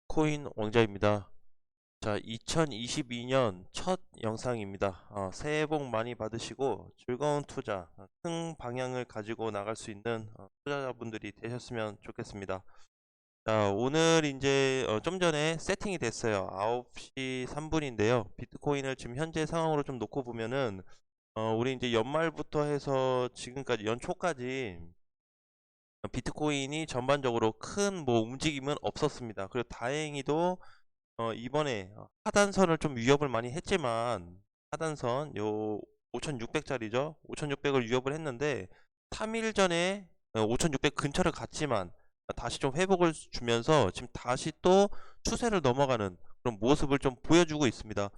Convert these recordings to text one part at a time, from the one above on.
비트코인 왕자입니다. 자, 2022년 첫 영상입니다. 새해 복 많이 받으시고 즐거운 투자, 큰 방향을 가지고 나갈 수 있는 투자자분들이 되셨으면 좋겠습니다. 자, 오늘 이제 좀 전에 세팅이 됐어요. 9시 3분인데요. 비트코인을 지금 현재 상황으로 좀 놓고 보면은 우리 이제 연말부터 해서 지금까지 연초까지 비트코인이 전반적으로 큰 뭐 움직임은 없었습니다. 그리고 다행히도 이번에 하단선을 좀 위협을 많이 했지만 하단선 요 5600짜리죠. 5600을 위협을 했는데 3일 전에 5600 근처를 갔지만 다시 좀 회복을 주면서 지금 다시 또 추세를 넘어가는 그런 모습을 좀 보여주고 있습니다.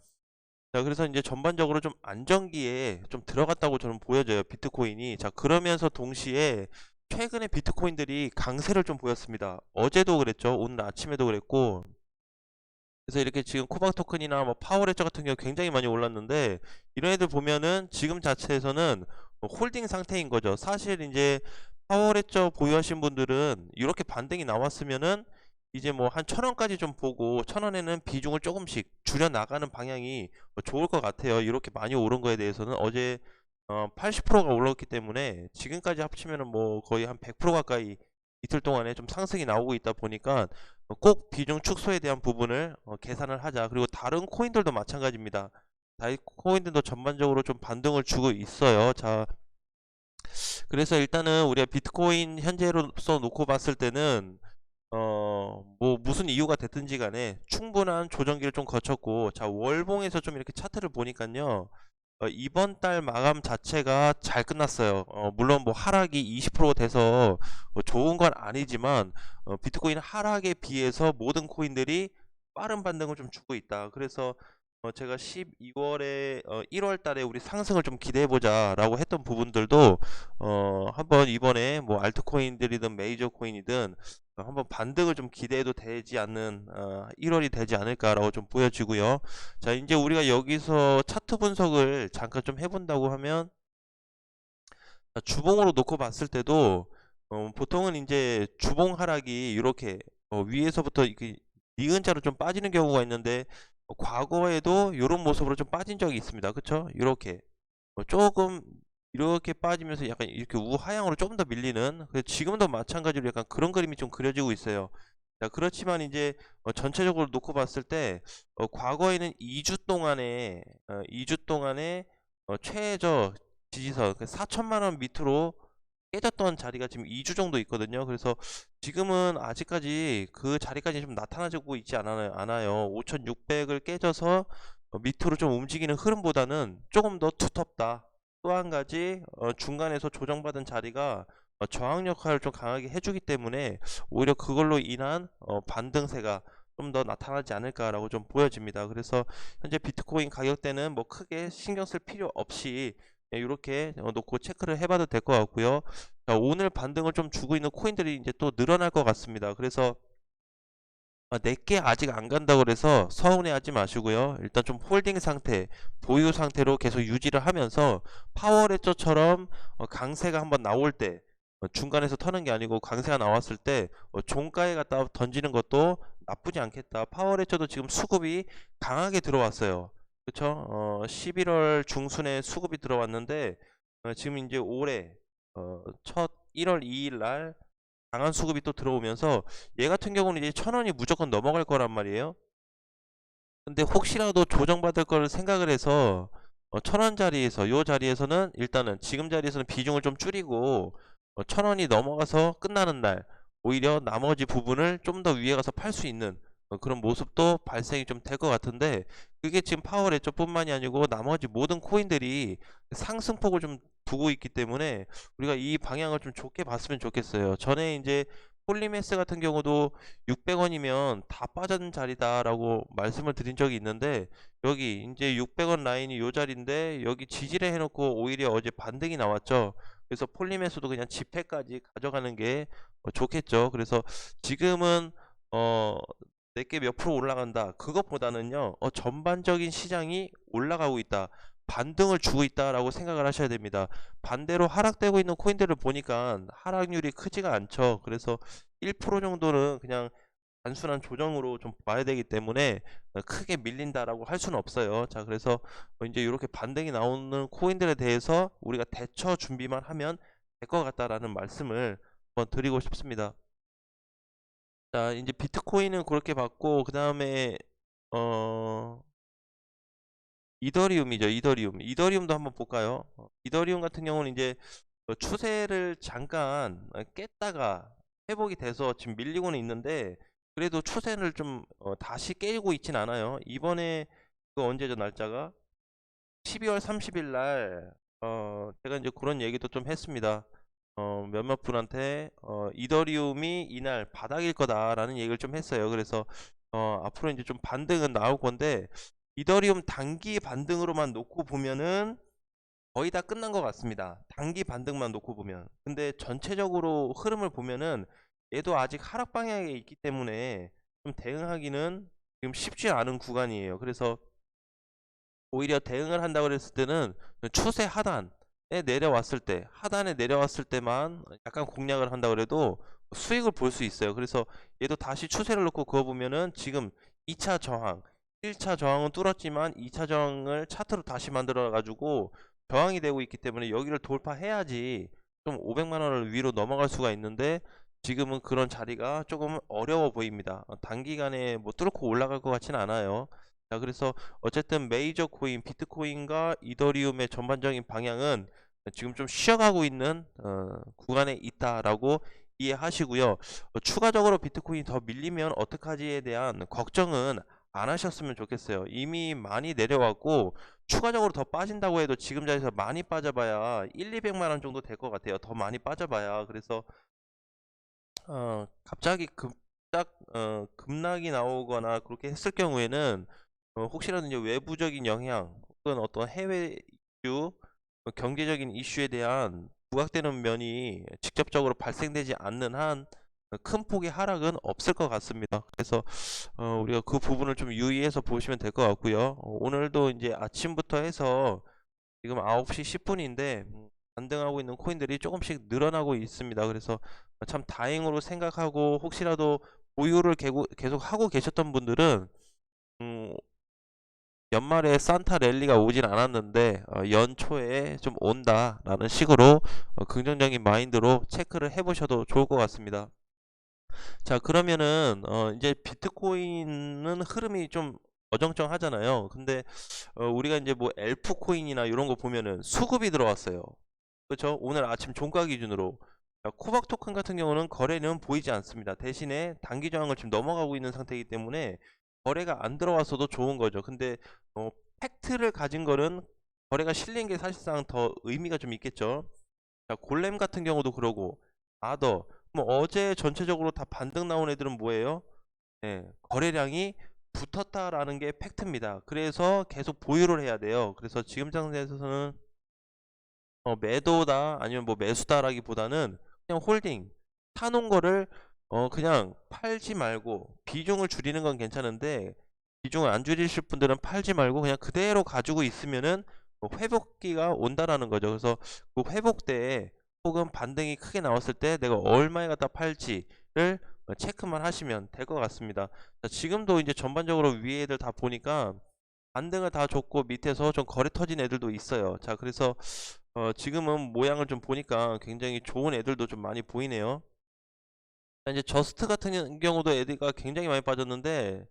자, 그래서 이제 전반적으로 좀 안정기에 좀 들어갔다고 저는 보여져요, 비트코인이. 자, 그러면서 동시에 최근에 비트코인들이 강세를 좀 보였습니다. 어제도 그랬죠. 오늘 아침에도 그랬고. 그래서 이렇게 지금 코박 토큰이나 뭐 파워레저 같은 경우 굉장히 많이 올랐는데 이런 애들 보면은 지금 자체에서는 홀딩 상태인 거죠. 사실 이제 파워레저 보유하신 분들은 이렇게 반등이 나왔으면은 이제 뭐 한 1,000원까지 좀 보고 1,000원에는 비중을 조금씩 줄여 나가는 방향이 좋을 것 같아요. 이렇게 많이 오른 거에 대해서는 어제 80%가 올랐기 때문에 지금까지 합치면은 뭐 거의 한 100% 가까이 이틀 동안에 좀 상승이 나오고 있다 보니까 꼭 비중 축소에 대한 부분을 계산을 하자. 그리고 다른 코인들도 마찬가지입니다. 다른 코인들도 전반적으로 좀 반등을 주고 있어요. 자, 그래서 일단은 우리가 비트코인 현재로서 놓고 봤을 때는 뭐 무슨 이유가 됐든지 간에 충분한 조정기를 좀 거쳤고, 자, 월봉에서 좀 이렇게 차트를 보니까요. 이번 달 마감 자체가 잘 끝났어요. 물론 뭐 하락이 20% 돼서 좋은 건 아니지만 비트코인 하락에 비해서 모든 코인들이 빠른 반등을 좀 주고 있다. 그래서 제가 12월에 1월 달에 우리 상승을 좀 기대해 보자라고 했던 부분들도 한번 이번에 뭐 알트코인들이든 메이저 코인이든 한번 반등을 좀 기대해도 되지 않는 1월이 되지 않을까라고 좀 보여지고요. 자, 이제 우리가 여기서 차트 분석을 잠깐 좀 해본다고 하면 주봉으로 놓고 봤을 때도 보통은 이제 주봉 하락이 이렇게 위에서부터 이렇게 니은자로 좀 빠지는 경우가 있는데 과거에도 이런 모습으로 좀 빠진 적이 있습니다. 그쵸? 이렇게 조금 이렇게 빠지면서 약간 이렇게 우하향으로 조금 더 밀리는 지금도 마찬가지로 약간 그런 그림이 좀 그려지고 있어요. 자, 그렇지만 이제 전체적으로 놓고 봤을 때 과거에는 2주 동안에 2주 동안에 최저 지지선 4천만 원 밑으로 깨졌던 자리가 지금 2주 정도 있거든요. 그래서 지금은 아직까지 그 자리까지 좀 나타나고 있지 않아요. 5,600을 깨져서 밑으로 좀 움직이는 흐름보다는 조금 더 두텁다. 또 한 가지 중간에서 조정받은 자리가 저항 역할을 좀 강하게 해주기 때문에 오히려 그걸로 인한 반등세가 좀 더 나타나지 않을까라고 좀 보여집니다. 그래서 현재 비트코인 가격대는 뭐 크게 신경 쓸 필요 없이 이렇게 놓고 체크를 해봐도 될 것 같고요. 자, 오늘 반등을 좀 주고 있는 코인들이 이제 또 늘어날 것 같습니다. 그래서 내게 아직 안 간다고 그래서 서운해하지 마시고요. 일단 좀 홀딩 상태, 보유 상태로 계속 유지를 하면서 파워레저처럼 강세가 한번 나올 때 중간에서 터는 게 아니고 강세가 나왔을 때 종가에 갖다 던지는 것도 나쁘지 않겠다. 파워레저도 지금 수급이 강하게 들어왔어요. 그쵸? 11월 중순에 수급이 들어왔는데 지금 이제 올해 첫 1월 2일 날 강한 수급이 또 들어오면서 얘 같은 경우는 이제 1,000원이 무조건 넘어갈 거란 말이에요. 근데 혹시라도 조정받을 거를 생각을 해서 1,000원 자리에서 요 자리에서는 일단은 지금 자리에서는 비중을 좀 줄이고 1,000원이 넘어가서 끝나는 날 오히려 나머지 부분을 좀 더 위에 가서 팔 수 있는 그런 모습도 발생이 좀 될 것 같은데 그게 지금 파워레저 뿐만이 아니고 나머지 모든 코인들이 상승폭을 좀 두고 있기 때문에 우리가 이 방향을 좀 좋게 봤으면 좋겠어요. 전에 이제 폴리메스 같은 경우도 600원이면 다 빠진 자리다라고 말씀을 드린 적이 있는데 여기 이제 600원 라인이 요 자리인데 여기 지지를 해놓고 오히려 어제 반등이 나왔죠. 그래서 폴리메스도 그냥 집회까지 가져가는 게 좋겠죠. 그래서 지금은 어 내게 몇 프로 올라간다 그것보다는요 전반적인 시장이 올라가고 있다, 반등을 주고 있다라고 생각을 하셔야 됩니다. 반대로 하락되고 있는 코인들을 보니까 하락률이 크지가 않죠. 그래서 1% 정도는 그냥 단순한 조정으로 좀 봐야 되기 때문에 크게 밀린다라고 할 수는 없어요. 자, 그래서 이제 이렇게 반등이 나오는 코인들에 대해서 우리가 대처 준비만 하면 될 것 같다라는 말씀을 한번 드리고 싶습니다. 자, 이제 비트코인은 그렇게 봤고, 그 다음에 이더리움이죠. 이더리움도 한번 볼까요? 이더리움 같은 경우는 이제 추세를 잠깐 깼다가 회복이 돼서 지금 밀리고는 있는데, 그래도 추세를 좀 다시 깨고 있진 않아요. 이번에 그 언제죠, 날짜가? 12월 30일 날 제가 이제 그런 얘기도 좀 했습니다. 몇몇 분한테 이더리움이 이날 바닥일 거다라는 얘기를 좀 했어요. 그래서 앞으로 이제 좀 반등은 나올 건데, 이더리움 단기 반등으로만 놓고 보면은 거의 다 끝난 것 같습니다. 단기 반등만 놓고 보면. 근데 전체적으로 흐름을 보면은 얘도 아직 하락 방향에 있기 때문에 좀 대응하기는 지금 쉽지 않은 구간이에요. 그래서 오히려 대응을 한다고 그랬을 때는 추세 하단에 내려왔을 때, 하단에 내려왔을 때만 약간 공략을 한다 그래도 수익을 볼 수 있어요. 그래서 얘도 다시 추세를 놓고 그어보면은 지금 2차 저항, 1차 저항은 뚫었지만 2차 저항을 차트로 다시 만들어 가지고 저항이 되고 있기 때문에 여기를 돌파해야지 좀 500만 원을 위로 넘어갈 수가 있는데, 지금은 그런 자리가 조금 어려워 보입니다. 단기간에 뭐 뚫고 올라갈 것 같지는 않아요. 자, 그래서 어쨌든 메이저 코인 비트코인과 이더리움의 전반적인 방향은 지금 좀 쉬어가고 있는 구간에 있다라고 이해하시고요. 추가적으로 비트코인이 더 밀리면 어떡하지에 대한 걱정은 안 하셨으면 좋겠어요. 이미 많이 내려왔고 추가적으로 더 빠진다고 해도 지금 자리에서 많이 빠져봐야 1, 200만 원 정도 될 것 같아요. 더 많이 빠져봐야. 그래서 갑자기 급락이 나오거나 그렇게 했을 경우에는 혹시라도 이제 외부적인 영향 혹은 어떤 해외 이슈, 경제적인 이슈에 대한 부각되는 면이 직접적으로 발생되지 않는 한 큰 폭의 하락은 없을 것 같습니다. 그래서 우리가 그 부분을 좀 유의해서 보시면 될 것 같고요. 오늘도 이제 아침부터 해서 지금 9시 10분인데 반등하고 있는 코인들이 조금씩 늘어나고 있습니다. 그래서 참 다행으로 생각하고, 혹시라도 보유를 계속 하고 계셨던 분들은 음, 연말에 산타 랠리가 오진 않았는데 연초에 좀 온다라는 식으로 긍정적인 마인드로 체크를 해보셔도 좋을 것 같습니다. 자, 그러면은 이제 비트코인은 흐름이 좀 어정쩡하잖아요. 근데 우리가 이제 뭐 엘프 코인이나 이런 거 보면은 수급이 들어왔어요. 그렇죠? 오늘 아침 종가 기준으로. 자, 코박 토큰 같은 경우는 거래는 보이지 않습니다. 대신에 단기 저항을 지금 넘어가고 있는 상태이기 때문에 거래가 안 들어왔어도 좋은 거죠. 근데 팩트를 가진 거는 거래가 실린 게 사실상 더 의미가 좀 있겠죠. 자, 골렘 같은 경우도 그러고, 아더, 뭐 어제 전체적으로 다 반등 나온 애들은 뭐예요? 네, 거래량이 붙었다라는 게 팩트입니다. 그래서 계속 보유를 해야 돼요. 그래서 지금 상태에서는 매도다 아니면 뭐 매수다라기보다는 그냥 홀딩, 사놓은 거를 그냥 팔지 말고, 비중을 줄이는 건 괜찮은데 비중을 안 줄이실 분들은 팔지 말고 그냥 그대로 가지고 있으면은 회복기가 온다라는 거죠. 그래서 그 회복 때 혹은 반등이 크게 나왔을 때 내가 얼마에 갖다 팔지를 체크만 하시면 될 것 같습니다. 자, 지금도 이제 전반적으로 위에 애들 다 보니까 반등을 다 줬고 밑에서 좀 거래 터진 애들도 있어요. 자, 그래서 지금은 모양을 좀 보니까 굉장히 좋은 애들도 좀 많이 보이네요. 자, 이제 저스트 같은 경우도 애들가 굉장히 많이 빠졌는데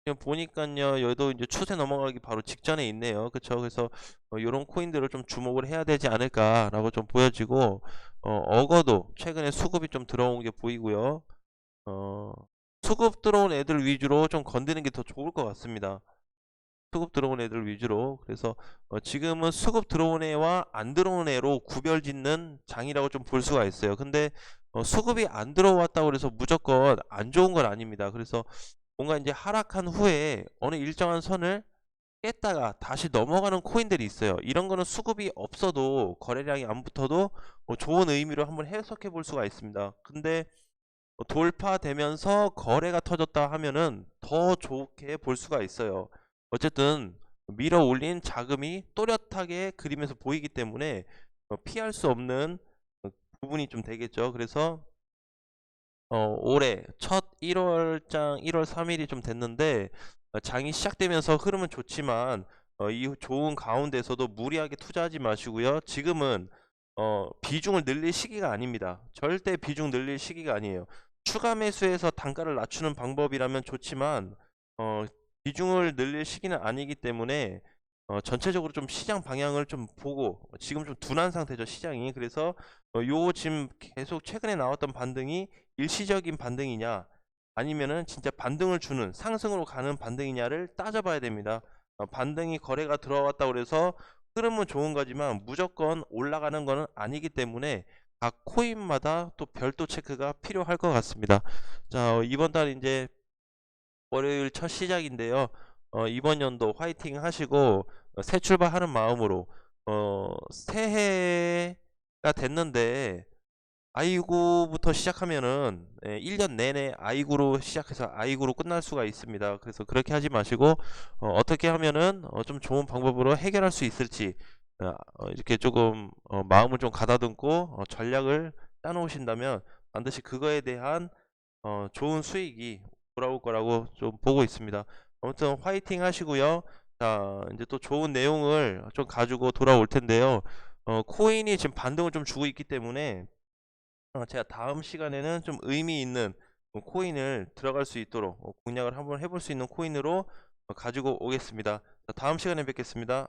지금 보니까요, 얘도 이제 추세 넘어가기 바로 직전에 있네요. 그쵸? 그래서 이런 코인들을 좀 주목을 해야 되지 않을까라고 좀 보여지고, 어거도 최근에 수급이 좀 들어온 게 보이고요. 어, 수급 들어온 애들 위주로 좀 건드는 게 더 좋을 것 같습니다. 수급 들어온 애들 위주로. 그래서 지금은 수급 들어온 애와 안 들어온 애로 구별 짓는 장이라고 좀 볼 수가 있어요. 근데 수급이 안 들어왔다고 해서 무조건 안 좋은 건 아닙니다. 그래서 뭔가 이제 하락한 후에 어느 일정한 선을 깼다가 다시 넘어가는 코인들이 있어요. 이런 거는 수급이 없어도, 거래량이 안 붙어도 좋은 의미로 한번 해석해 볼 수가 있습니다. 근데 돌파되면서 거래가 터졌다 하면은 더 좋게 볼 수가 있어요. 어쨌든 밀어 올린 자금이 또렷하게 그림에서 보이기 때문에 피할 수 없는 부분이 좀 되겠죠. 그래서 올해 첫 1월장 1월 3일이 좀 됐는데 장이 시작되면서 흐름은 좋지만 이 좋은 가운데서도 무리하게 투자하지 마시고요. 지금은 비중을 늘릴 시기가 아닙니다. 절대 비중 늘릴 시기가 아니에요. 추가 매수해서 단가를 낮추는 방법이라면 좋지만 어, 비중을 늘릴 시기는 아니기 때문에 전체적으로 좀 시장 방향을 좀 보고 지금 좀 둔한 상태죠, 시장이. 그래서 요 지금 계속 최근에 나왔던 반등이 일시적인 반등이냐 아니면은 진짜 반등을 주는 상승으로 가는 반등이냐를 따져봐야 됩니다. 반등이 거래가 들어왔다고 그래서 흐름은 좋은 거지만 무조건 올라가는 거는 아니기 때문에 각 코인마다 또 별도 체크가 필요할 것 같습니다. 자, 이번 달 이제 월요일 첫 시작인데요. 이번 연도 화이팅 하시고 새 출발하는 마음으로 새해가 됐는데 아이구부터 시작하면은 1년 내내 아이구로 시작해서 아이구로 끝날 수가 있습니다. 그래서 그렇게 하지 마시고 떻게 하면은 좀 좋은 방법으로 해결할 수 있을지 이렇게 조금 마음을 좀 가다듬고 전략을 짜놓으신다면 반드시 그거에 대한 좋은 수익이 돌아올 거라고 좀 보고 있습니다. 아무튼 화이팅 하시고요. 자, 이제 또 좋은 내용을 좀 가지고 돌아올 텐데요. 코인이 지금 반등을 좀 주고 있기 때문에 제가 다음 시간에는 좀 의미 있는 코인을 들어갈 수 있도록 공략을 한번 해볼 수 있는 코인으로 가지고 오겠습니다. 자, 다음 시간에 뵙겠습니다.